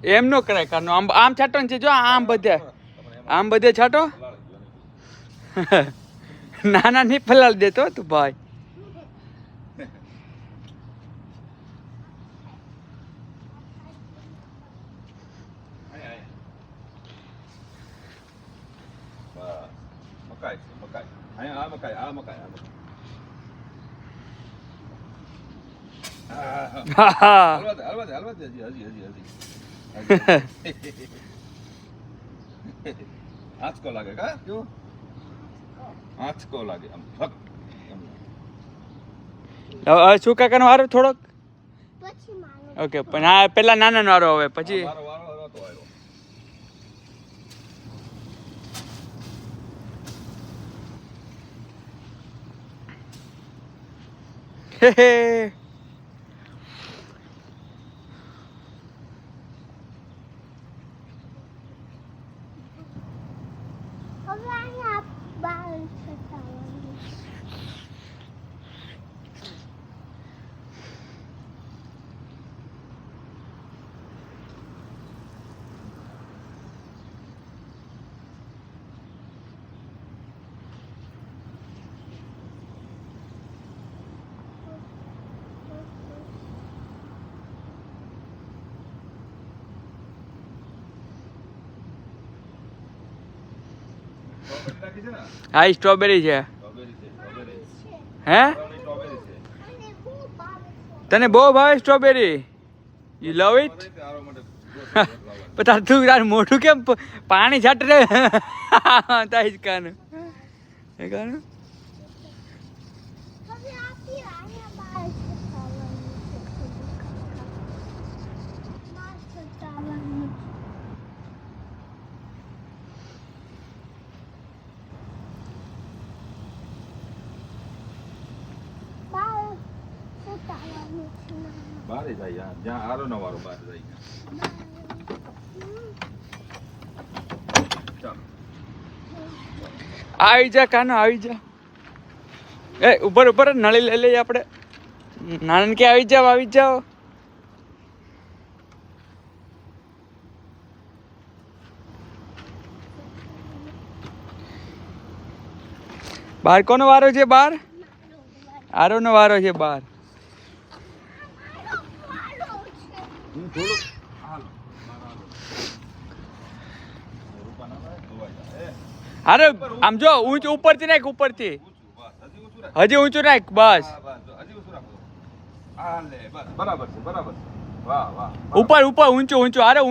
એમ નો કરાય કાનો આમ આમ છાંટો ને જો આમ બધે છાંટો નાના નહીં ફલાલ દેતો તું ભાઈ આંચકો લાગે કા કેવો આંચકો લાગે આમ ફક હવે શું કાકાનો વારો થોડોક ઓકે પણ હા પેલા નાના નો વારો હવે પછી વારો તો આવ્યો હે હા સ્ટ્રોબેરી છે હે તને બહુ ભાવે સ્ટ્રોબેરી યુ લવ ઇટ પણ તું મોઢું કેમ પાણી છાંટ રે તાઈ કાનું એ કાનું બારે જાય જ્યાં આરો ન વારો બારે જાય આવી જા કાનો આવી જા એ ઉપર ઉપર નળી લઈ લઈએ આપણે નાનન કે આવી જાઓ બાર કોનો વારો છે બાર આરો નો વારો છે બાર અરે આમ જો ઊંચ ઉપરથી નાખ ઉપરથી હજી ઊંચું નાખ બસ બરાબર છે વાહ વાહ ઉપર ઊંચું અરે